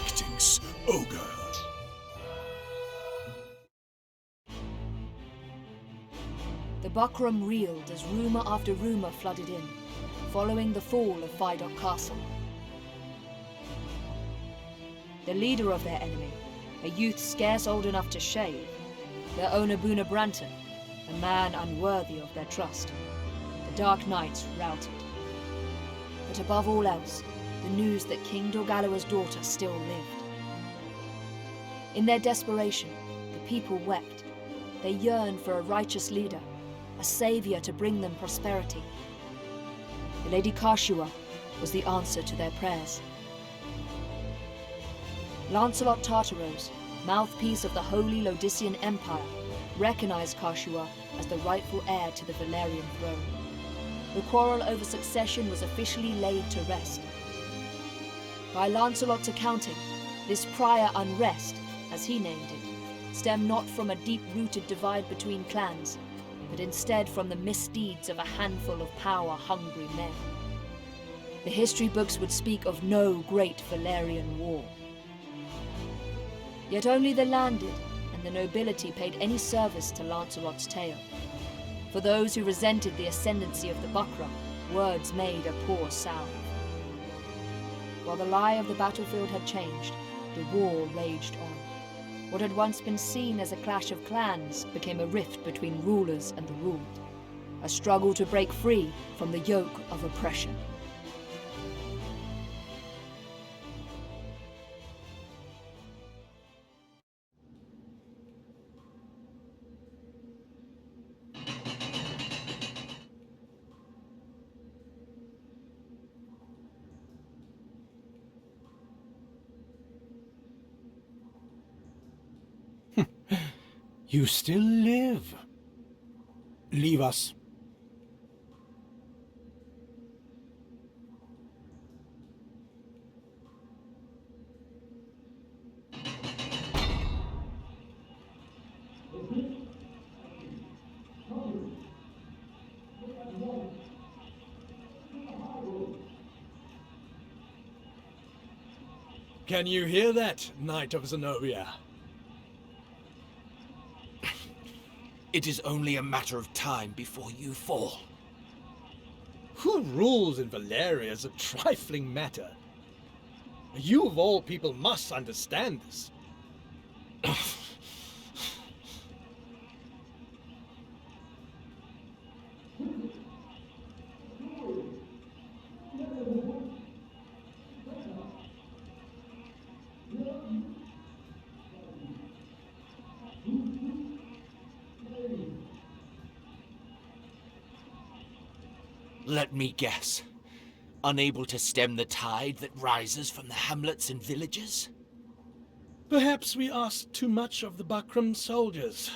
tactics, Ogre. The buckram reeled as rumour after rumour flooded in, following the fall of Vidocq Castle. The leader of their enemy, a youth scarce old enough to shave, their owner Boona Branton, a man unworthy of their trust, the Dark Knights routed. But above all else, the news that King Dorgalawa's daughter still lived. In their desperation, the people wept. They yearned for a righteous leader, a savior to bring them prosperity. The Lady Kashua was the answer to their prayers. Lancelot Tartaros, mouthpiece of the Holy Lodician Empire, recognized Kashua as the rightful heir to the Valerian throne. The quarrel over succession was officially laid to rest. By Lancelot's accounting, this prior unrest, as he named it, stemmed not from a deep-rooted divide between clans, but instead from the misdeeds of a handful of power-hungry men. The history books would speak of no great Valerian war. Yet only the landed and the nobility paid any service to Lancelot's tale. For those who resented the ascendancy of the buckram, words made a poor salve. While the lie of the battlefield had changed, the war raged on. What had once been seen as a clash of clans became a rift between rulers and the ruled, a struggle to break free from the yoke of oppression. You still live. Leave us. Can you hear that, Knight of Zenobia? It is only a matter of time before you fall. Who rules in Valeria is a trifling matter. You of all people must understand this. Let me guess. Unable to stem the tide that rises from the hamlets and villages? Perhaps we ask too much of the buckram soldiers.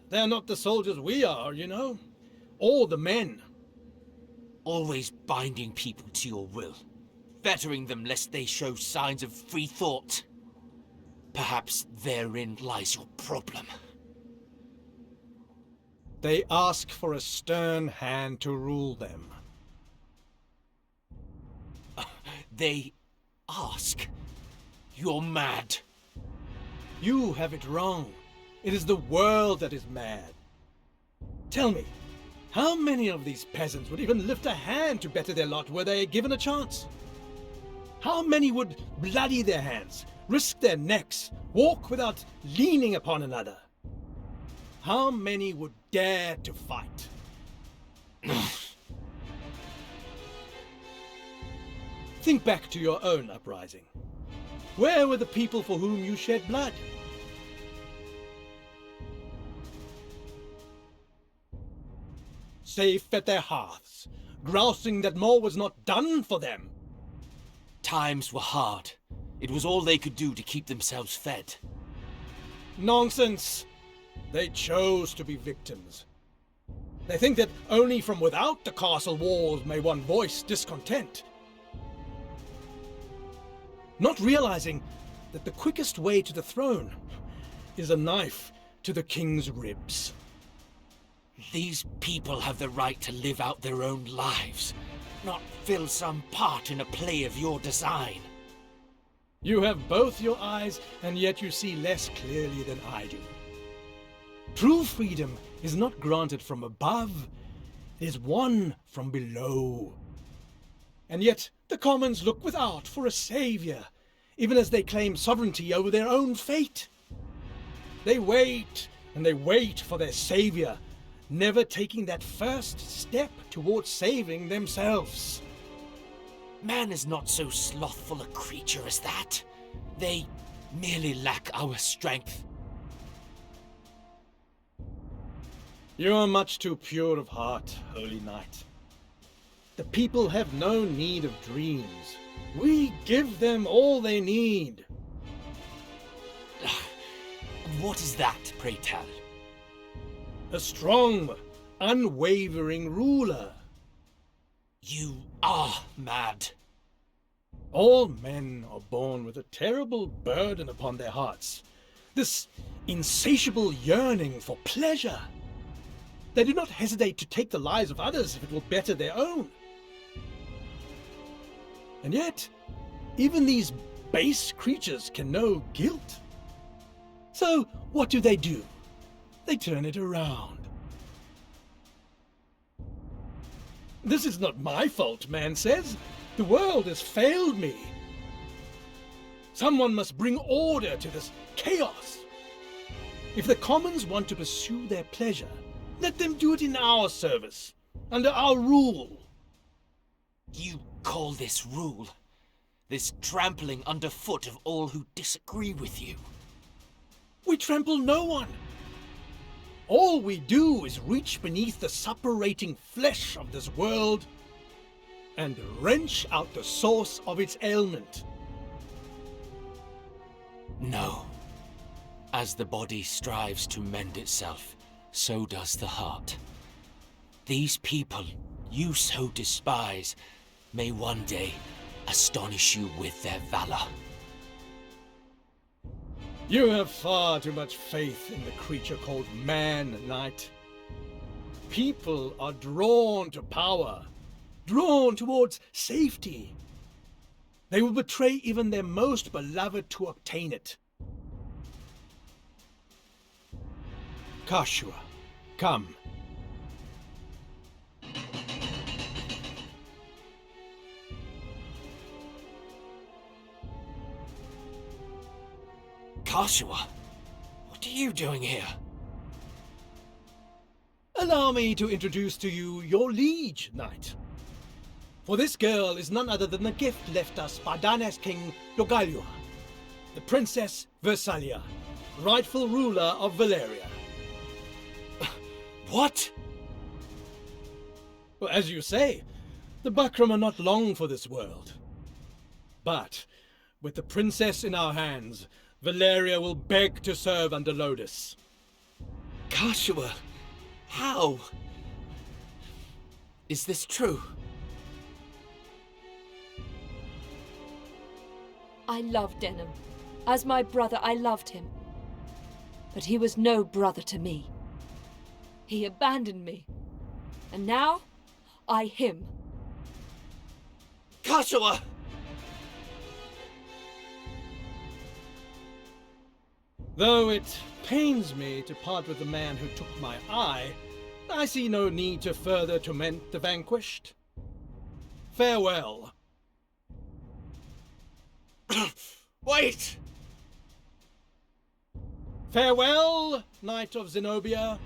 They're not the soldiers we are, you know. Or the men. Always binding people to your will, fettering them lest they show signs of free thought. Perhaps therein lies your problem. They ask for a stern hand to rule them. They ask? You're mad. You have it wrong. It is the world that is mad. Tell me, how many of these peasants would even lift a hand to better their lot were they given a chance? How many would bloody their hands, risk their necks, walk without leaning upon another? How many would dare to fight? Think back to your own uprising. Where were the people for whom you shed blood? Safe at their hearths, grousing that more was not done for them. Times were hard. It was all they could do to keep themselves fed. Nonsense! They chose to be victims. They think that only from without the castle walls may one voice discontent. Not realizing that the quickest way to the throne is a knife to the king's ribs. These people have the right to live out their own lives, not fill some part in a play of your design. You have both your eyes, and yet you see less clearly than I do. True freedom is not granted from above, it is won from below. And yet the commons look without for a savior, even as they claim sovereignty over their own fate. They wait and they wait for their savior, never taking that first step towards saving themselves. Man is not so slothful a creature as that. They merely lack our strength. You are much too pure of heart, Holy Knight. The people have no need of dreams. We give them all they need. What is that, pray tell? A strong, unwavering ruler. You are mad. All men are born with a terrible burden upon their hearts. This insatiable yearning for pleasure. They do not hesitate to take the lives of others if it will better their own. And yet, even these base creatures can know guilt. So, what do? They turn it around. This is not my fault, man says. The world has failed me. Someone must bring order to this chaos. If the commons want to pursue their pleasure, let them do it in our service, under our rule. You call this rule? This trampling underfoot of all who disagree with you? We trample no one. All we do is reach beneath the suppurating flesh of this world and wrench out the source of its ailment. No. As the body strives to mend itself, so does the heart. These people you so despise may one day astonish you with their valor. You have far too much faith in the creature called man, Knight. People are drawn to power, drawn towards safety. They will betray even their most beloved to obtain it. Kashua, come. Kashua, what are you doing here? Allow me to introduce to you your liege, Knight. For this girl is none other than the gift left us by Dana's king, Dogalua, the Princess Versalia, rightful ruler of Valeria. What? Well, as you say, the Bakram are not long for this world. But, with the princess in our hands, Valeria will beg to serve under Lodis. Kashua, how? Is this true? I loved Denham. As my brother, I loved him. But he was no brother to me. He abandoned me. And now, I him. Kashua! Though it pains me to part with the man who took my eye, I see no need to further torment the vanquished. Farewell. Wait! Farewell, Knight of Zenobia.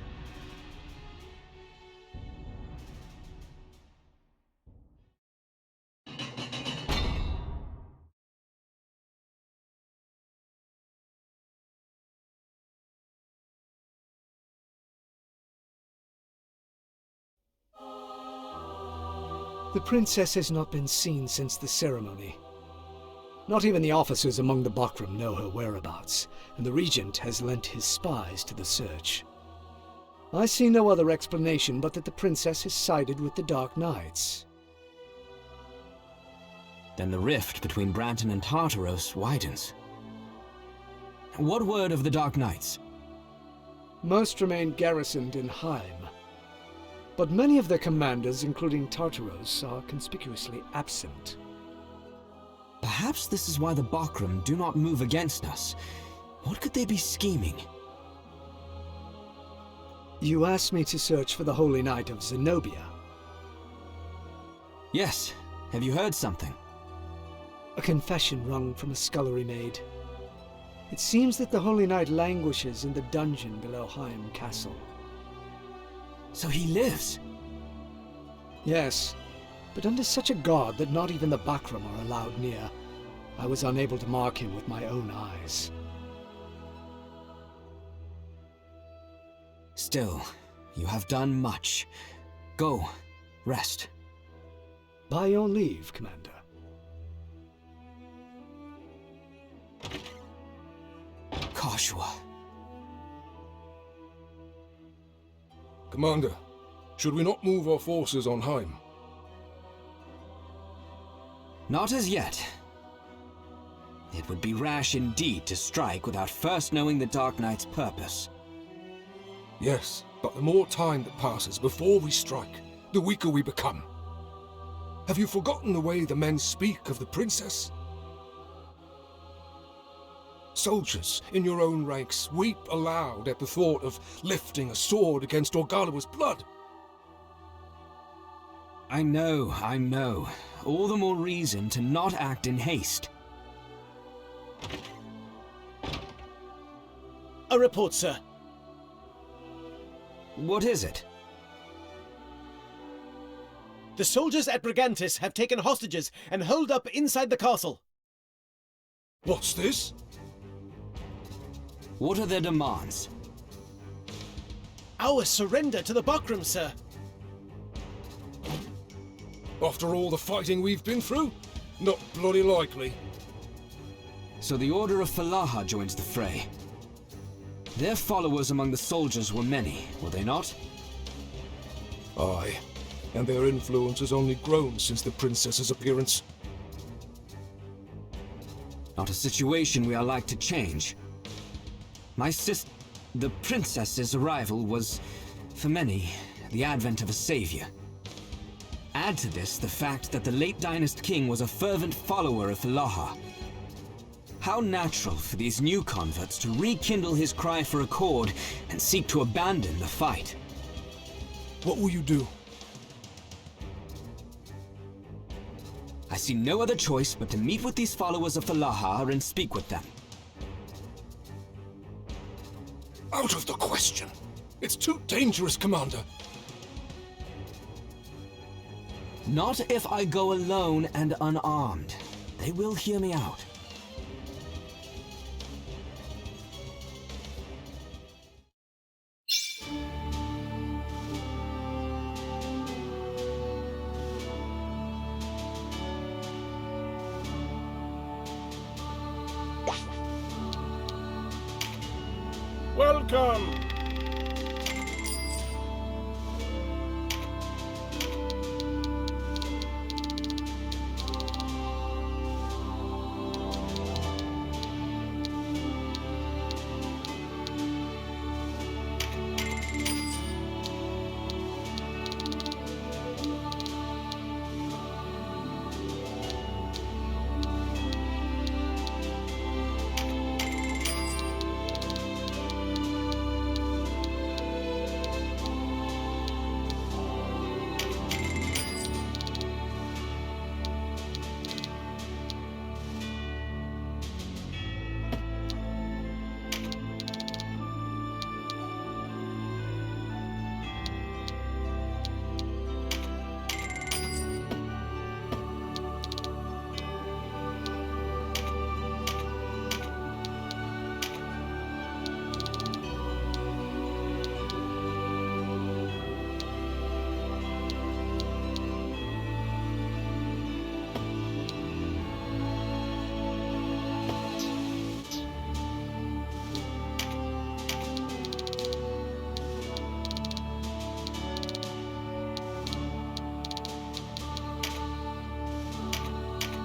The princess has not been seen since the ceremony. Not even the officers among the Bakram know her whereabouts, and the regent has lent his spies to the search. I see no other explanation but that the princess has sided with the Dark Knights. Then the rift between Branton and Tartaros widens. What word of the Dark Knights? Most remain garrisoned in Heim, but many of their commanders, including Tartaros, are conspicuously absent. Perhaps this is why the Bakram do not move against us. What could they be scheming? You asked me to search for the Holy Knight of Zenobia. Yes. Have you heard something? A confession wrung from a scullery maid. It seems that the Holy Knight languishes in the dungeon below Higham Castle. So he lives? Yes, but under such a guard that not even the Bakram are allowed near. I was unable to mark him with my own eyes. Still, you have done much. Go, rest. By your leave, Commander. Kashua. Commander, should we not move our forces on Heim? Not as yet. It would be rash indeed to strike without first knowing the Dark Knight's purpose. Yes, but the more time that passes before we strike, the weaker we become. Have you forgotten the way the men speak of the princess? Soldiers in your own ranks weep aloud at the thought of lifting a sword against Orgalawa's blood. I know. All the more reason to not act in haste. A report, sir. What is it? The soldiers at Brigantis have taken hostages and holed up inside the castle. What's this? What are their demands? Our surrender to the Bakram, sir. After all the fighting we've been through? Not bloody likely. So the Order of Falaha joins the fray. Their followers among the soldiers were many, were they not? Aye, and their influence has only grown since the princess's appearance. Not a situation we are like to change. The princess's arrival was, for many, the advent of a savior. Add to this the fact that the late Dynast king was a fervent follower of Falaha. How natural for these new converts to rekindle his cry for accord and seek to abandon the fight. What will you do? I see no other choice but to meet with these followers of Falaha and speak with them. Out of the question! It's too dangerous, Commander! Not if I go alone and unarmed. They will hear me out. Welcome!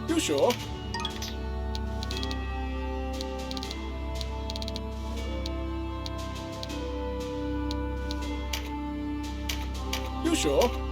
You sure? You sure?